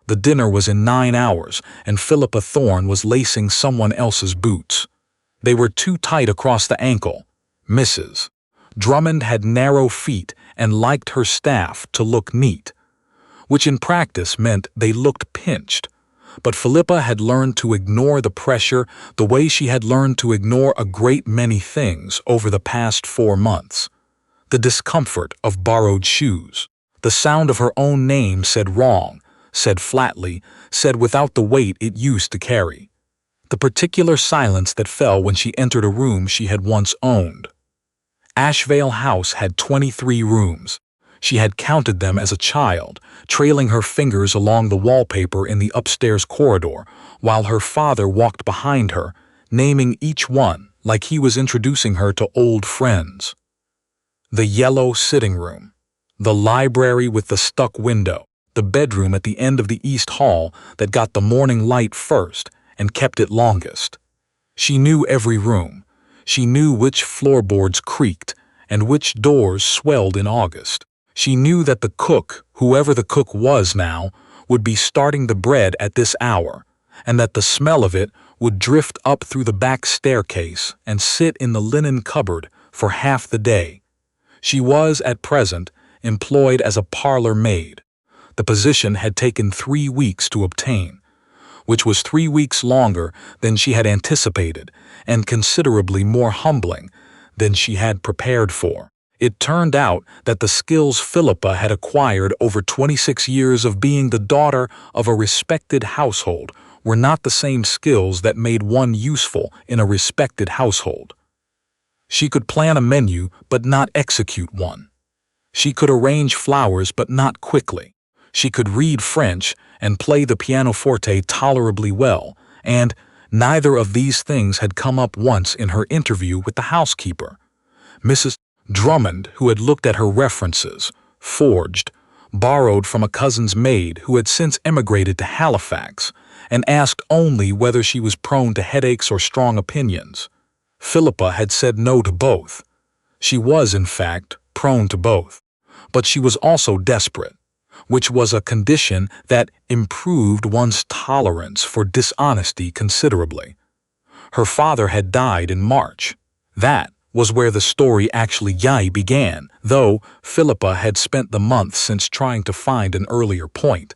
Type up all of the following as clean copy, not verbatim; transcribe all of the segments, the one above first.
The dinner was in 9 hours, and Philippa Thorn was lacing someone else's boots. They were too tight across the ankle. Mrs. Drummond had narrow feet and liked her staff to look neat, which in practice meant they looked pinched. But Philippa had learned to ignore the pressure the way she had learned to ignore a great many things over the past 4 months. The discomfort of borrowed shoes, the sound of her own name said wrong, said flatly, said without the weight it used to carry. The particular silence that fell when she entered a room she had once owned. Ashvale House had 23 rooms. She had counted them as a child, trailing her fingers along the wallpaper in the upstairs corridor, while her father walked behind her, naming each one like he was introducing her to old friends. The yellow sitting room, the library with the stuck window, the bedroom at the end of the east hall that got the morning light first and kept it longest. She knew every room. She knew which floorboards creaked and which doors swelled in August. She knew that the cook, whoever the cook was now, would be starting the bread at this hour, and that the smell of it would drift up through the back staircase and sit in the linen cupboard for half the day. She was, at present, employed as a parlour maid. The position had taken 3 weeks to obtain, which was 3 weeks longer than she had anticipated and considerably more humbling than she had prepared for. It turned out that the skills Philippa had acquired over 26 years of being the daughter of a respected household were not the same skills that made one useful in a respected household. She could plan a menu but not execute one. She could arrange flowers but not quickly. She could read French and play the pianoforte tolerably well, and neither of these things had come up once in her interview with the housekeeper. Mrs. Drummond, who had looked at her references, forged, borrowed from a cousin's maid who had since emigrated to Halifax, and asked only whether she was prone to headaches or strong opinions. Philippa had said no to both. She was, in fact, prone to both. But she was also desperate, which was a condition that improved one's tolerance for dishonesty considerably. Her father had died in March. That was where the story actually began, though Philippa had spent the month since trying to find an earlier point,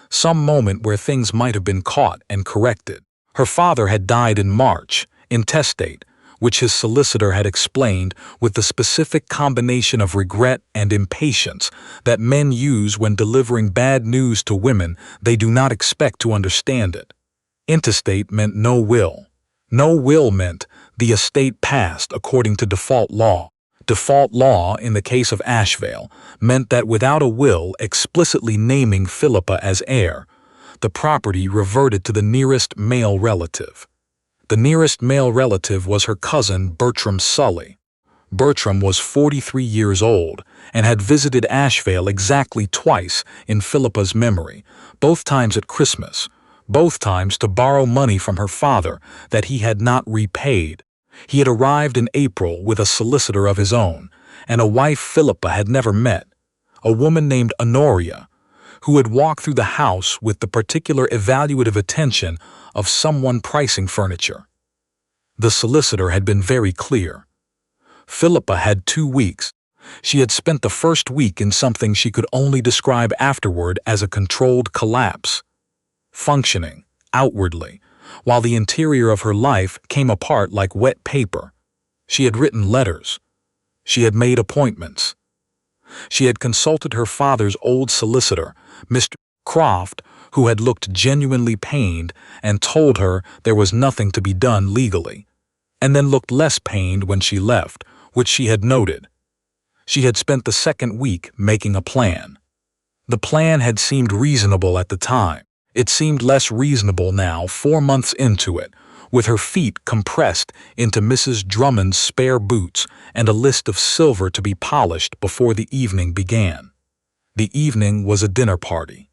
some moment where things might have been caught and corrected. Her father had died in March, intestate, which his solicitor had explained with the specific combination of regret and impatience that men use when delivering bad news to women they do not expect to understand it. Intestate meant no will. No will meant the estate passed according to default law. Default law, in the case of Ashvale, meant that without a will explicitly naming Philippa as heir, the property reverted to the nearest male relative. The nearest male relative was her cousin Bertram Sully. Bertram was 43 years old and had visited Ashvale exactly twice in Philippa's memory, both times at Christmas, both times to borrow money from her father that he had not repaid. He had arrived in April with a solicitor of his own, and a wife Philippa had never met, a woman named Honoria, who had walked through the house with the particular evaluative attention of someone pricing furniture. The solicitor had been very clear. Philippa had 2 weeks. She had spent the first week in something she could only describe afterward as a controlled collapse, functioning, outwardly, while the interior of her life came apart like wet paper. She had written letters. She had made appointments. She had consulted her father's old solicitor, Mr. Croft, who had looked genuinely pained and told her there was nothing to be done legally, and then looked less pained when she left, which she had noted. She had spent the second week making a plan. The plan had seemed reasonable at the time. It seemed less reasonable now, 4 months into it, with her feet compressed into Mrs. Drummond's spare boots and a list of silver to be polished before the evening began. The evening was a dinner party.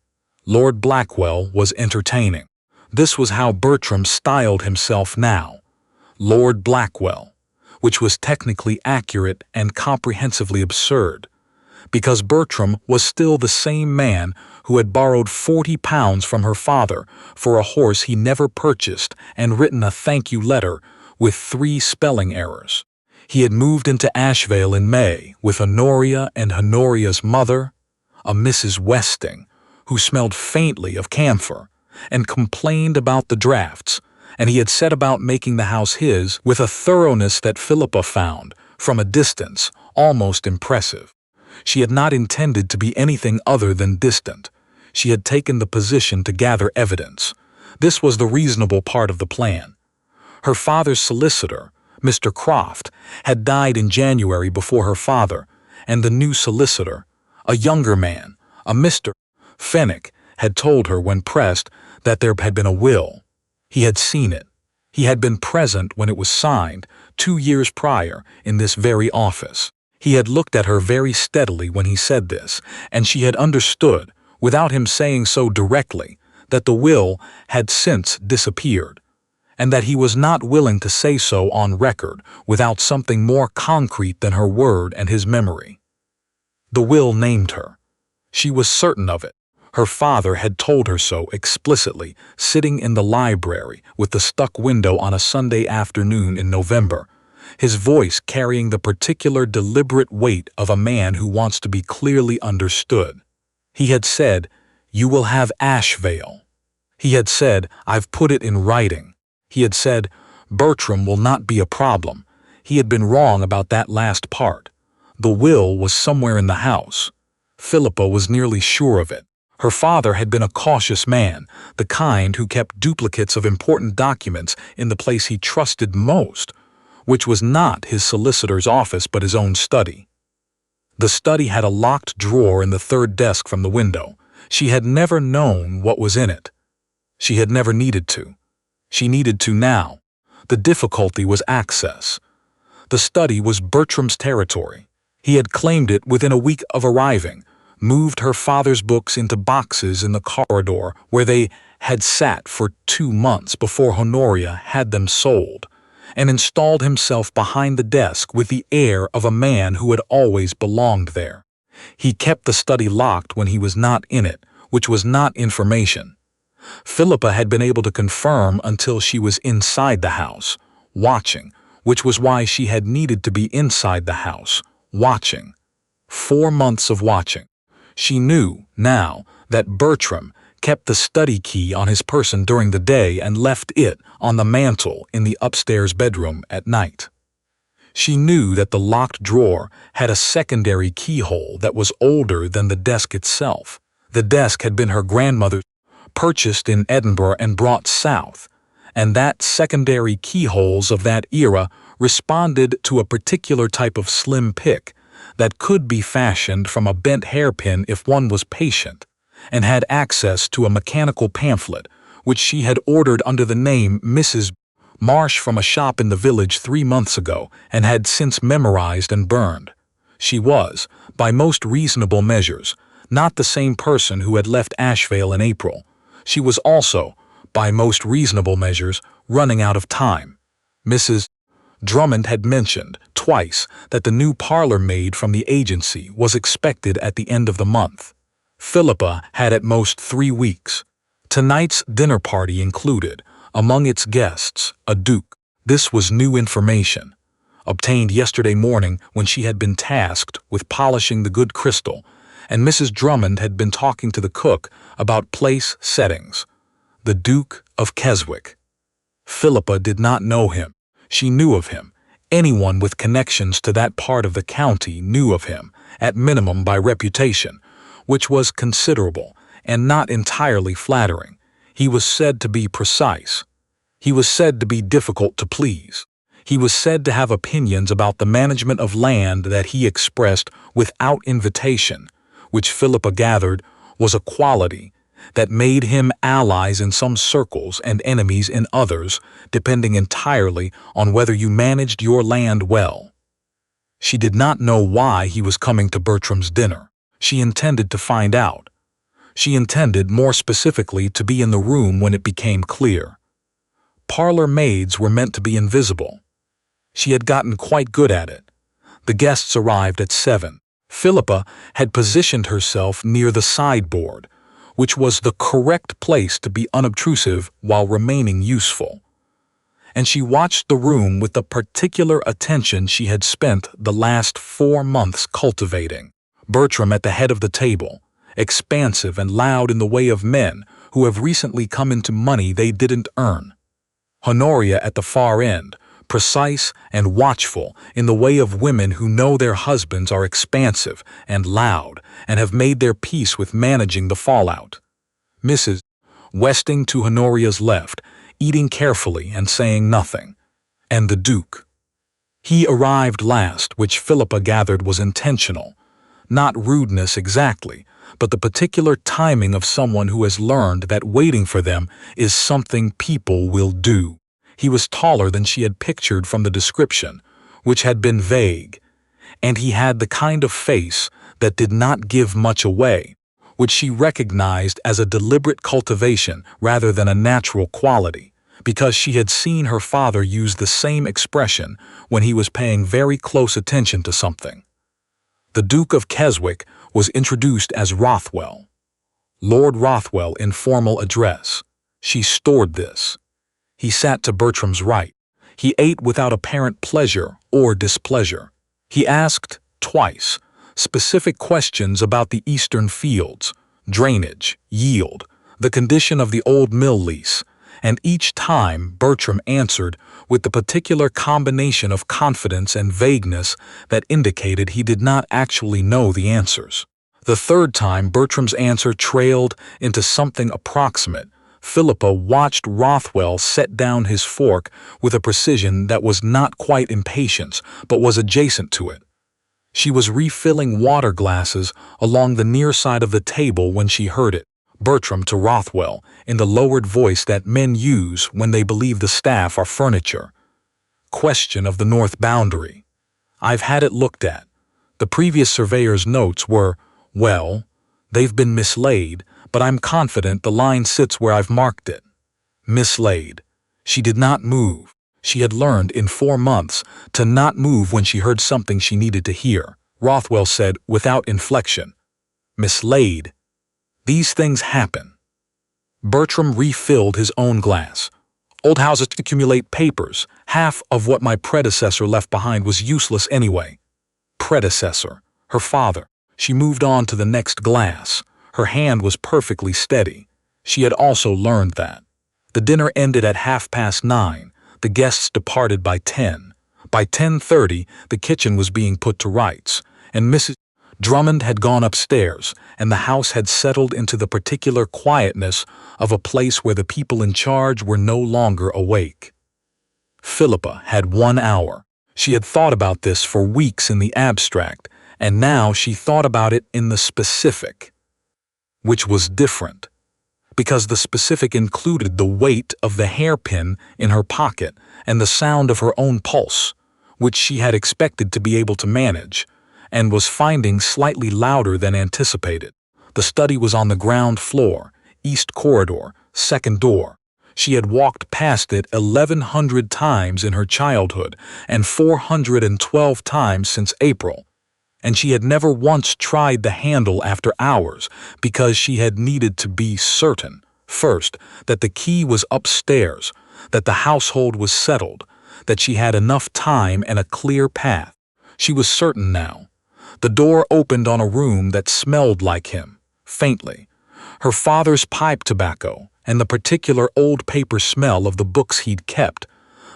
Lord Blackwell was entertaining. This was how Bertram styled himself now, Lord Blackwell, which was technically accurate and comprehensively absurd, because Bertram was still the same man who had borrowed £40 from her father for a horse he never purchased and written a thank-you letter with 3 spelling errors. He had moved into Ashvale in May with Honoria and Honoria's mother, a Mrs. Westing, who smelled faintly of camphor and complained about the drafts, and he had set about making the house his with a thoroughness that Philippa found, from a distance, almost impressive. She had not intended to be anything other than distant. She had taken the position to gather evidence. This was the reasonable part of the plan. Her father's solicitor, Mr. Croft, had died in January before her father, and the new solicitor, a younger man, a Mr. Fenwick, had told her when pressed that there had been a will. He had seen it. He had been present when it was signed 2 years prior in this very office. He had looked at her very steadily when he said this, and she had understood, without him saying so directly, that the will had since disappeared, and that he was not willing to say so on record without something more concrete than her word and his memory. The will named her. She was certain of it. Her father had told her so explicitly, sitting in the library with the stuck window on a Sunday afternoon in November, his voice carrying the particular deliberate weight of a man who wants to be clearly understood. He had said, "You will have Ashvale." He had said, "I've put it in writing." He had said, "Bertram will not be a problem." He had been wrong about that last part. The will was somewhere in the house. Philippa was nearly sure of it. Her father had been a cautious man, the kind who kept duplicates of important documents in the place he trusted most, which was not his solicitor's office but his own study. The study had a locked drawer in the 3rd desk from the window. She had never known what was in it. She had never needed to. She needed to now. The difficulty was access. The study was Bertram's territory. He had claimed it within a week of arriving, moved her father's books into boxes in the corridor where they had sat for 2 months before Honoria had them sold, and installed himself behind the desk with the air of a man who had always belonged there. He kept the study locked when he was not in it, which was not information. Philippa had been able to confirm until she was inside the house, watching, which was why she had needed to be inside the house, watching. 4 months of watching. She knew, now, that Bertram kept the study key on his person during the day and left it on the mantel in the upstairs bedroom at night. She knew that the locked drawer had a secondary keyhole that was older than the desk itself. The desk had been her grandmother's, purchased in Edinburgh and brought south, and that secondary keyholes of that era responded to a particular type of slim pick that could be fashioned from a bent hairpin if one was patient, and had access to a mechanical pamphlet which she had ordered under the name Mrs. Marsh from a shop in the village 3 months ago and had since memorized and burned. She was, by most reasonable measures, not the same person who had left Ashvale in April. She was also, by most reasonable measures, running out of time. Mrs. Drummond had mentioned twice that the new parlour maid from the agency was expected at the end of the month. Philippa had at most 3 weeks. Tonight's dinner party included, among its guests, a duke. This was new information, obtained yesterday morning when she had been tasked with polishing the good crystal, and Mrs. Drummond had been talking to the cook about place settings. The Duke of Keswick. Philippa did not know him. She knew of him. Anyone with connections to that part of the county knew of him, at minimum by reputation, which was considerable and not entirely flattering. He was said to be precise. He was said to be difficult to please. He was said to have opinions about the management of land that he expressed without invitation, which Philippa gathered was a quality that made him allies in some circles and enemies in others, depending entirely on whether you managed your land well. She did not know why he was coming to Bertram's dinner. She intended to find out. She intended, more specifically, to be in the room when it became clear. Parlour maids were meant to be invisible. She had gotten quite good at it. The guests arrived at 7. Philippa had positioned herself near the sideboard, which was the correct place to be unobtrusive while remaining useful. And she watched the room with the particular attention she had spent the last 4 months cultivating. Bertram at the head of the table, expansive and loud in the way of men who have recently come into money they didn't earn. Honoria at the far end, precise and watchful in the way of women who know their husbands are expansive and loud and have made their peace with managing the fallout. Mrs. Westing to Honoria's left, eating carefully and saying nothing. And the Duke. He arrived last, which Philippa gathered was intentional. Not rudeness exactly, but the particular timing of someone who has learned that waiting for them is something people will do. He was taller than she had pictured from the description, which had been vague, and he had the kind of face that did not give much away, which she recognized as a deliberate cultivation rather than a natural quality, because she had seen her father use the same expression when he was paying very close attention to something. The Duke of Keswick was introduced as Rothwell. Lord Rothwell in formal address. She stored this. He sat to Bertram's right. He ate without apparent pleasure or displeasure. He asked, twice, specific questions about the eastern fields, drainage, yield, the condition of the old mill lease, and each time Bertram answered with the particular combination of confidence and vagueness that indicated he did not actually know the answers. The third time Bertram's answer trailed into something approximate. Philippa watched Rothwell set down his fork with a precision that was not quite impatience, but was adjacent to it. She was refilling water glasses along the near side of the table when she heard it. Bertram to Rothwell, in the lowered voice that men use when they believe the staff are furniture. Question of the north boundary. I've had it looked at. The previous surveyor's notes were, well, they've been mislaid, but I'm confident the line sits where I've marked it. Mislaid. She did not move. She had learned in 4 months to not move when she heard something she needed to hear. Rothwell said without inflection. Mislaid. These things happen. Bertram refilled his own glass. Old houses accumulate papers. Half of what my predecessor left behind was useless anyway. Predecessor. Her father. She moved on to the next glass. Her hand was perfectly steady. She had also learned that. The dinner ended at 9:30. The guests departed by 10. By 10:30, the kitchen was being put to rights, and Mrs. Drummond had gone upstairs, and the house had settled into the particular quietness of a place where the people in charge were no longer awake. Philippa had 1 hour. She had thought about this for weeks in the abstract, and now she thought about it in the specific, which was different, because the specific included the weight of the hairpin in her pocket and the sound of her own pulse, which she had expected to be able to manage, and was finding slightly louder than anticipated. The study was on the ground floor, east corridor, second door. She had walked past it 1,100 times in her childhood and 412 times since April, and she had never once tried the handle after hours because she had needed to be certain, first, that the key was upstairs, that the household was settled, that she had enough time and a clear path. She was certain now. The door opened on a room that smelled like him, faintly. Her father's pipe tobacco and the particular old paper smell of the books he'd kept,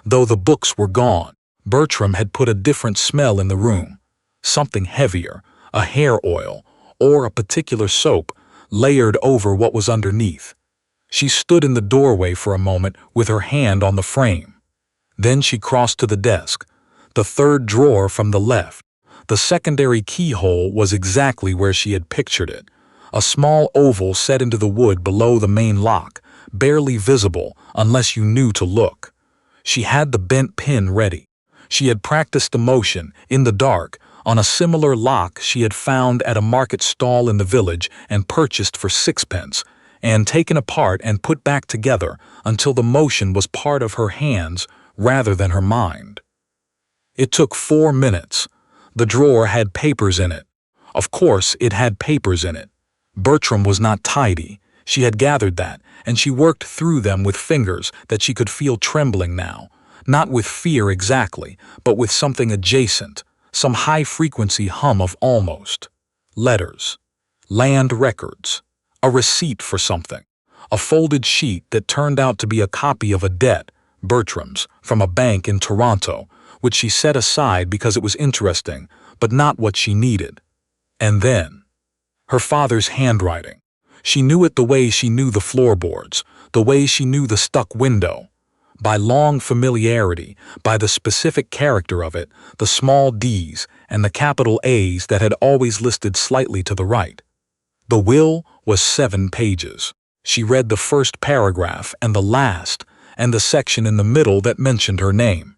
though the books were gone. Bertram had put a different smell in the room, something heavier, a hair oil, or a particular soap, layered over what was underneath. She stood in the doorway for a moment with her hand on the frame. Then she crossed to the desk, the third drawer from the left. The secondary keyhole was exactly where she had pictured it, a small oval set into the wood below the main lock, barely visible unless you knew to look. She had the bent pin ready. She had practiced the motion, in the dark, on a similar lock she had found at a market stall in the village and purchased for 6 pence, and taken apart and put back together until the motion was part of her hands rather than her mind. It took 4 minutes. The drawer had papers in it. Of course, it had papers in it. Bertram was not tidy. She had gathered that, and she worked through them with fingers that she could feel trembling now, not with fear exactly, but with something adjacent, some high-frequency hum of almost. Letters. Land records. A receipt for something. A folded sheet that turned out to be a copy of a debt, Bertram's, from a bank in Toronto, which she set aside because it was interesting, but not what she needed. And then, her father's handwriting. She knew it the way she knew the floorboards, the way she knew the stuck window. By long familiarity, by the specific character of it, the small D's and the capital A's that had always listed slightly to the right. The will was 7 pages. She read the first paragraph and the last, and the section in the middle that mentioned her name.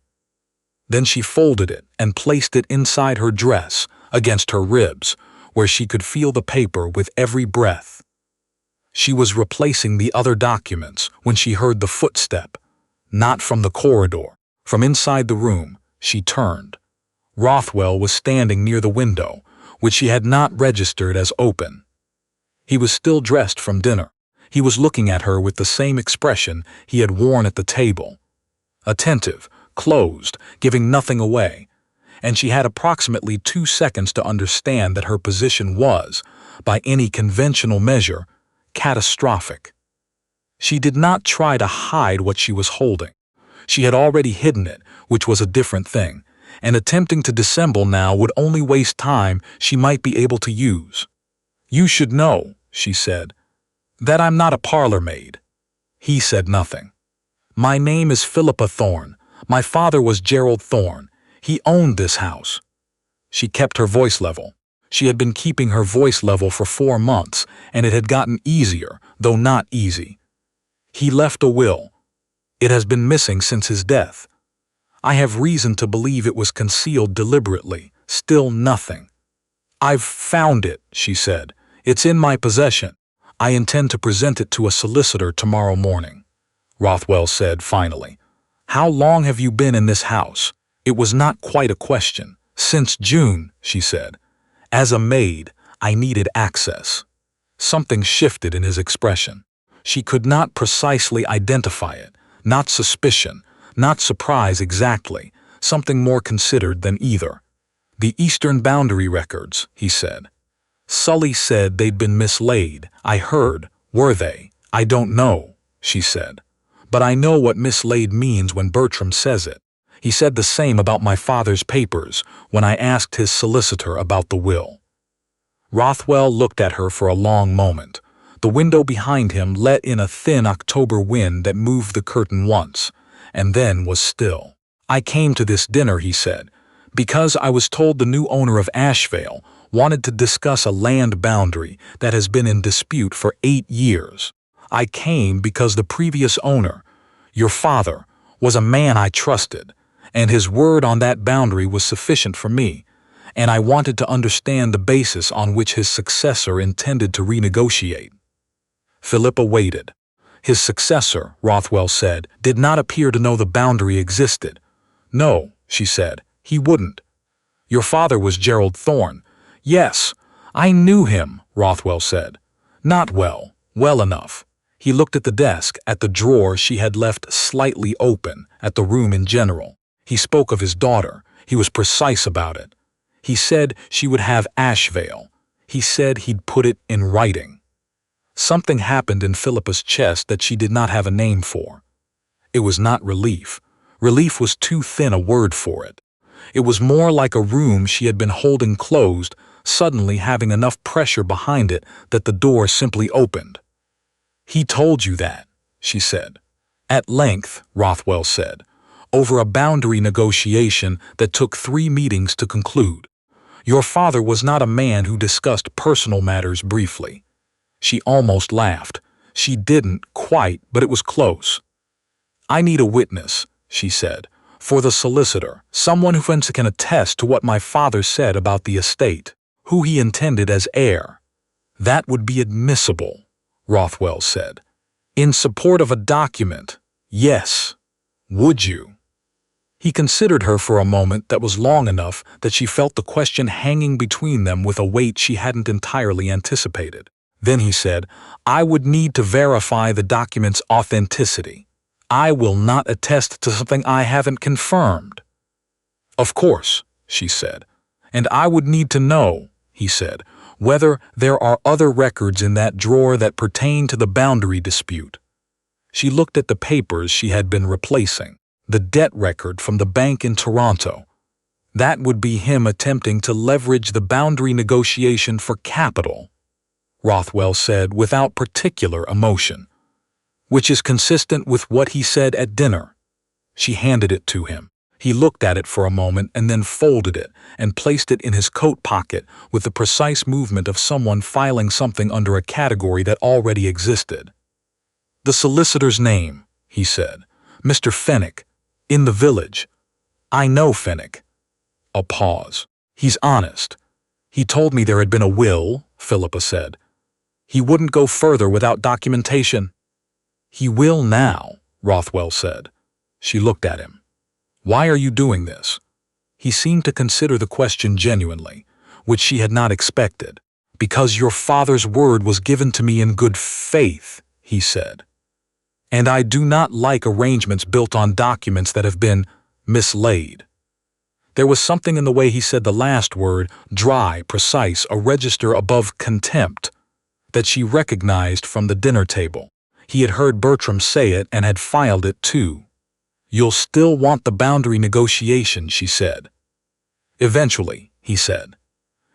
Then she folded it and placed it inside her dress, against her ribs, where she could feel the paper with every breath. She was replacing the other documents when she heard the footstep. Not from the corridor. From inside the room, she turned. Rothwell was standing near the window, which she had not registered as open. He was still dressed from dinner. He was looking at her with the same expression he had worn at the table. Attentive, closed, giving nothing away. And she had approximately 2 seconds to understand that her position was, by any conventional measure, catastrophic. She did not try to hide what she was holding. She had already hidden it, which was a different thing, and attempting to dissemble now would only waste time she might be able to use. "You should know," she said, "that I'm not a parlor maid." He said nothing. "My name is Philippa Thorn. My father was Gerald Thorn. He owned this house." She kept her voice level. She had been keeping her voice level for 4 months, and it had gotten easier, though not easy. "He left a will. It has been missing since his death. I have reason to believe it was concealed deliberately. Still nothing." "I've found it," she said. "It's in my possession. I intend to present it to a solicitor tomorrow morning," Rothwell said finally. "How long have you been in this house?" It was not quite a question. "Since June," she said. "As a maid, I needed access." Something shifted in his expression. She could not precisely identify it, not suspicion, not surprise exactly, something more considered than either. "The Eastern Boundary records," he said. "Sully said they'd been mislaid. I heard. Were they? I don't know," she said. "But I know what mislaid means when Bertram says it. He said the same about my father's papers when I asked his solicitor about the will." Rothwell looked at her for a long moment. The window behind him let in a thin October wind that moved the curtain once, and then was still. "I came to this dinner," he said, "because I was told the new owner of Ashvale wanted to discuss a land boundary that has been in dispute for 8 years. I came because the previous owner, your father, was a man I trusted, and his word on that boundary was sufficient for me, and I wanted to understand the basis on which his successor intended to renegotiate." Philippa waited. His successor, Rothwell said, did not appear to know the boundary existed. "No," she said, "he wouldn't." "Your father was Gerald Thorn." "Yes, I knew him," Rothwell said. "Not well, well enough." He looked at the desk, at the drawer she had left slightly open, at the room in general. He spoke of his daughter. He was precise about it. He said she would have Ashvale. He said he'd put it in writing. Something happened in Philippa's chest that she did not have a name for. It was not relief. Relief was too thin a word for it. It was more like a room she had been holding closed, suddenly having enough pressure behind it that the door simply opened. "He told you that," she said. "At length," Rothwell said, "over a boundary negotiation that took 3 meetings to conclude. Your father was not a man who discussed personal matters briefly." She almost laughed. She didn't quite, but it was close. "I need a witness," she said, "for the solicitor, someone who can attest to what my father said about the estate, who he intended as heir." "That would be admissible," Rothwell said. "In support of a document, yes. Would you?" He considered her for a moment that was long enough that she felt the question hanging between them with a weight she hadn't entirely anticipated. Then he said, "I would need to verify the document's authenticity. I will not attest to something I haven't confirmed." "Of course," she said. "And I would need to know," he said, "whether there are other records in that drawer that pertain to the boundary dispute." She looked at the papers she had been replacing, the debt record from the bank in Toronto. That would be him attempting to leverage the boundary negotiation for capital, Rothwell said without particular emotion, which is consistent with what he said at dinner. She handed it to him. He looked at it for a moment and then folded it and placed it in his coat pocket with the precise movement of someone filing something under a category that already existed. "The solicitor's name," he said. "Mr. Fenwick, in the village. I know Fenwick." A pause. "He's honest. He told me there had been a will," Philippa said. "He wouldn't go further without documentation." "He will now," Rothwell said. She looked at him. "Why are you doing this?" He seemed to consider the question genuinely, which she had not expected. "Because your father's word was given to me in good faith," he said. "And I do not like arrangements built on documents that have been mislaid." There was something in the way he said the last word, dry, precise, a register above contempt, that she recognized from the dinner table. He had heard Bertram say it and had filed it too. "You'll still want the boundary negotiation," she said. "Eventually," he said.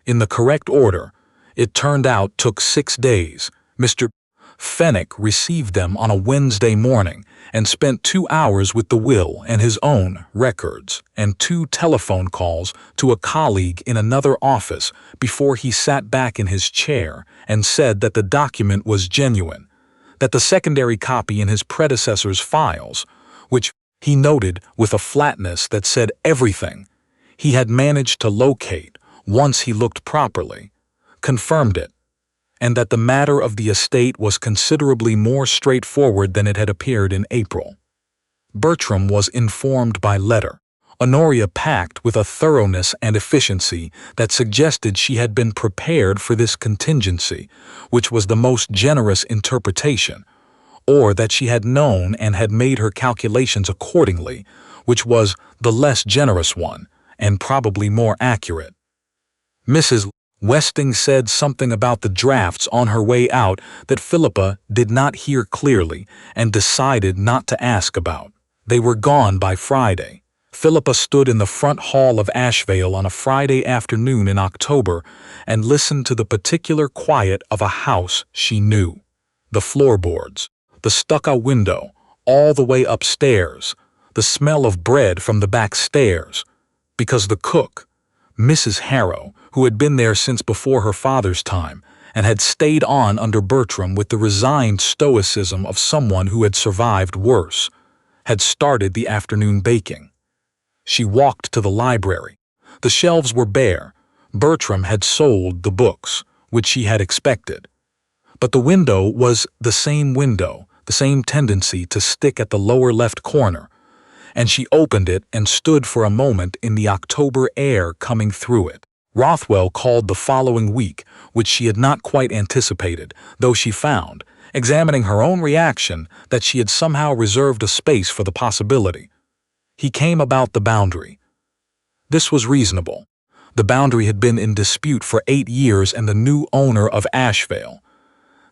In the correct order, it turned out took 6 days. Mr. Fenwick received them on a Wednesday morning and spent 2 hours with the will and his own records and 2 telephone calls to a colleague in another office before he sat back in his chair and said that the document was genuine, that the secondary copy in his predecessor's files, which he noted with a flatness that said everything he had managed to locate once he looked properly, confirmed it, and that the matter of the estate was considerably more straightforward than it had appeared in April. Bertram was informed by letter. Honoria packed with a thoroughness and efficiency that suggested she had been prepared for this contingency, which was the most generous interpretation, or that she had known and had made her calculations accordingly, which was the less generous one, and probably more accurate. Mrs. Westing said something about the drafts on her way out that Philippa did not hear clearly and decided not to ask about. They were gone by Friday. Philippa stood in the front hall of Ashvale on a Friday afternoon in October and listened to the particular quiet of a house she knew. The floorboards, the stucco window, all the way upstairs, the smell of bread from the back stairs, because the cook, Mrs. Harrow, who had been there since before her father's time and had stayed on under Bertram with the resigned stoicism of someone who had survived worse, had started the afternoon baking. She walked to the library. The shelves were bare. Bertram had sold the books, which she had expected. But the window was the same window, the same tendency to stick at the lower left corner, and she opened it and stood for a moment in the October air coming through it. Rothwell called the following week, which she had not quite anticipated, though she found, examining her own reaction, that she had somehow reserved a space for the possibility. He came about the boundary. This was reasonable. The boundary had been in dispute for 8 years, and the new owner of Ashvale,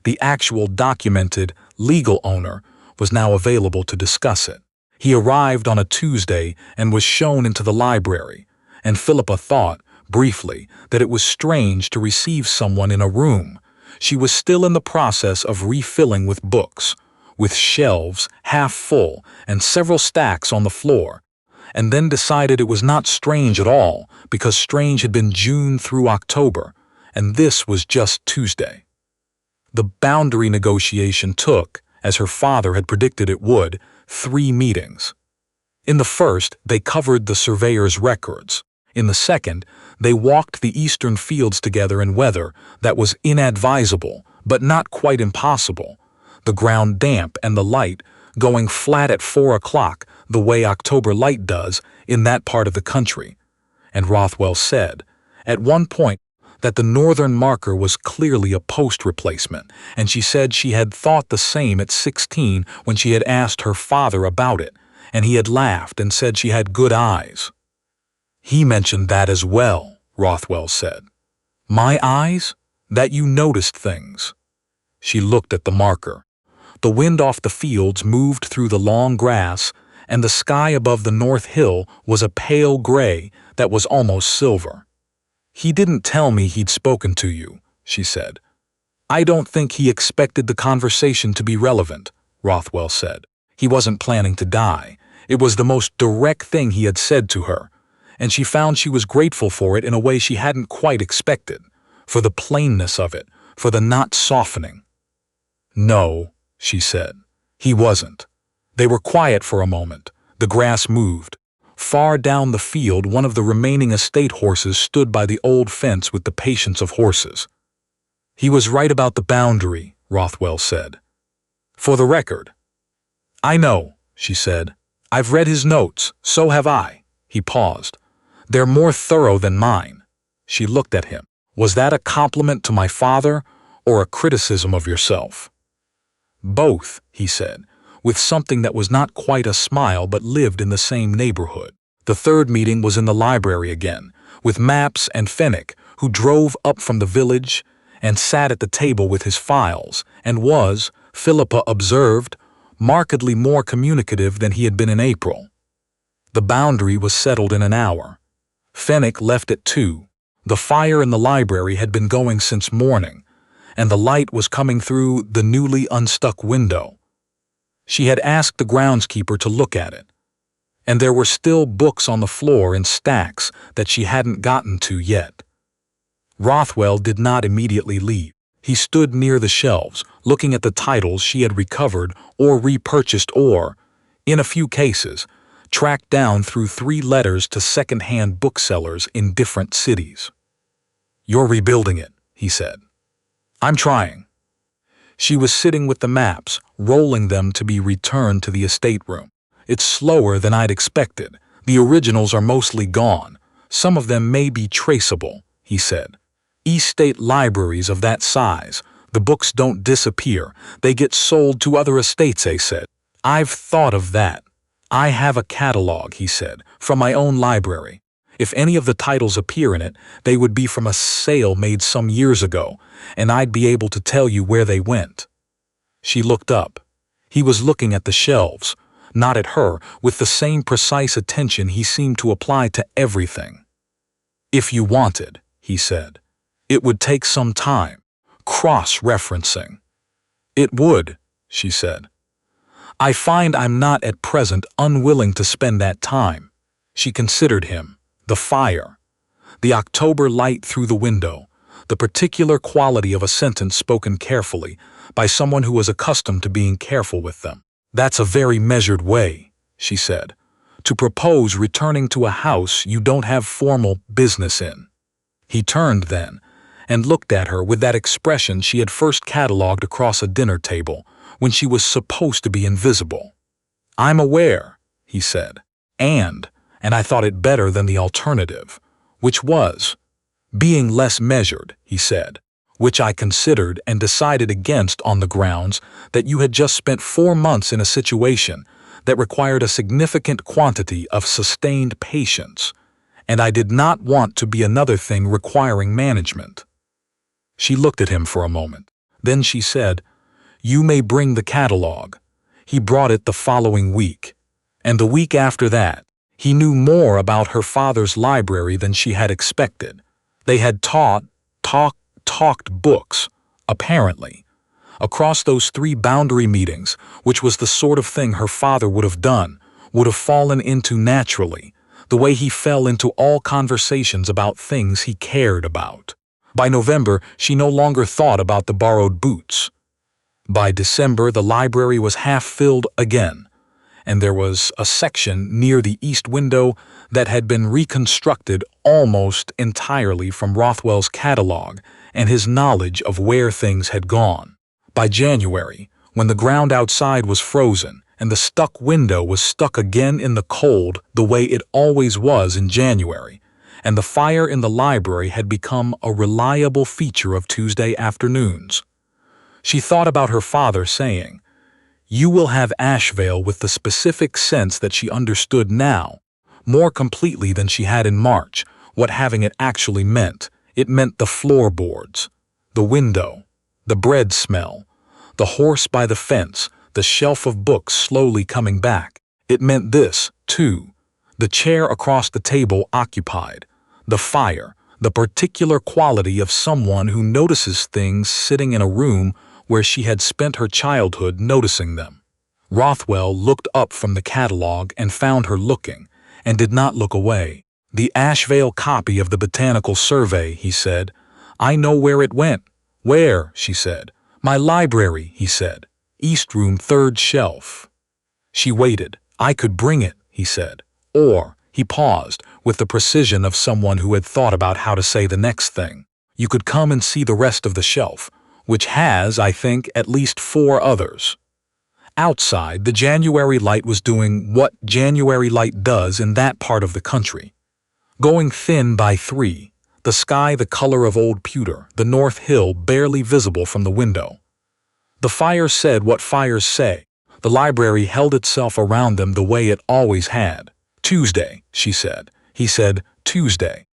the actual documented, legal owner, was now available to discuss it. He arrived on a Tuesday and was shown into the library, and Philippa thought, briefly, that it was strange to receive someone in a room. She was still in the process of refilling with books, with shelves half full and several stacks on the floor, and then decided it was not strange at all, because strange had been June through October, and this was just Tuesday. The boundary negotiation took, as her father had predicted it would, 3 meetings. In the first, they covered the surveyor's records. In the second, they walked the eastern fields together in weather that was inadvisable, but not quite impossible, the ground damp and the light going flat at 4 o'clock the way October light does in that part of the country. And Rothwell said, at one point, that the northern marker was clearly a post replacement, and she said she had thought the same at 16 when she had asked her father about it, and he had laughed and said she had good eyes. He mentioned that as well, Rothwell said. My eyes? That you noticed things. She looked at the marker. The wind off the fields moved through the long grass, and the sky above the north hill was a pale gray that was almost silver. He didn't tell me he'd spoken to you, she said. I don't think he expected the conversation to be relevant, Rothwell said. He wasn't planning to die. It was the most direct thing he had said to her, and she found she was grateful for it in a way she hadn't quite expected, for the plainness of it, for the not softening. No, she said. He wasn't. They were quiet for a moment. The grass moved. Far down the field, one of the remaining estate horses stood by the old fence with the patience of horses. He was right about the boundary, Rothwell said. For the record. I know, she said. I've read his notes, so have I. He paused. They're more thorough than mine. She looked at him. Was that a compliment to my father or a criticism of yourself? Both, he said, with something that was not quite a smile but lived in the same neighborhood. The third meeting was in the library again, with Maps and Fenwick, who drove up from the village and sat at the table with his files, and was, Philippa observed, markedly more communicative than he had been in April. The boundary was settled in an hour. Fenwick left at 2. The fire in the library had been going since morning, and the light was coming through the newly unstuck window. She had asked the groundskeeper to look at it, and there were still books on the floor in stacks that she hadn't gotten to yet. Rothwell did not immediately leave. He stood near the shelves, looking at the titles she had recovered or repurchased or, in a few cases, tracked down through 3 letters to second-hand booksellers in different cities. You're rebuilding it, he said. I'm trying. She was sitting with the maps, rolling them to be returned to the estate room. It's slower than I'd expected. The originals are mostly gone. Some of them may be traceable, he said. Estate libraries of that size, the books don't disappear. They get sold to other estates, they said. I've thought of that. I have a catalog, he said, from my own library. If any of the titles appear in it, they would be from a sale made some years ago, and I'd be able to tell you where they went. She looked up. He was looking at the shelves, not at her, with the same precise attention he seemed to apply to everything. If you wanted, he said, it would take some time, cross-referencing. It would, she said. I find I'm not at present unwilling to spend that time. She considered him. The fire, the October light through the window, the particular quality of a sentence spoken carefully by someone who was accustomed to being careful with them. That's a very measured way, she said, to propose returning to a house you don't have formal business in. He turned then and looked at her with that expression she had first catalogued across a dinner table when she was supposed to be invisible. I'm aware, he said, and I thought it better than the alternative, which was being less measured, he said, which I considered and decided against on the grounds that you had just spent 4 months in a situation that required a significant quantity of sustained patience, and I did not want to be another thing requiring management. She looked at him for a moment. Then she said, You may bring the catalog. He brought it the following week, and the week after that. He knew more about her father's library than she had expected. They had talked books, apparently, across those 3 boundary meetings, which was the sort of thing her father would have done, would have fallen into naturally, the way he fell into all conversations about things he cared about. By November, she no longer thought about the borrowed boots. By December, the library was half filled again, and there was a section near the east window that had been reconstructed almost entirely from Rothwell's catalog and his knowledge of where things had gone. By January, when the ground outside was frozen and the stuck window was stuck again in the cold the way it always was in January, and the fire in the library had become a reliable feature of Tuesday afternoons. She thought about her father saying, "You will have Ashvale," with the specific sense that she understood now, more completely than she had in March, what having it actually meant. It meant the floorboards, the window, the bread smell, the horse by the fence, the shelf of books slowly coming back. It meant this, too, the chair across the table occupied, the fire, the particular quality of someone who notices things sitting in a room where she had spent her childhood noticing them. Rothwell looked up from the catalog and found her looking, and did not look away. "The Ashvale copy of the Botanical Survey," he said. "I know where it went." "Where?" she said. "My library," he said. "East room, third shelf." She waited. "I could bring it," he said. Or, he paused, with the precision of someone who had thought about how to say the next thing. "You could come and see the rest of the shelf, which has, I think, at least 4 others." Outside, the January light was doing what January light does in that part of the country. Going thin by 3, the sky the color of old pewter, the North Hill barely visible from the window. The fire said what fires say. The library held itself around them the way it always had. "Tuesday," she said. He said, "Tuesday."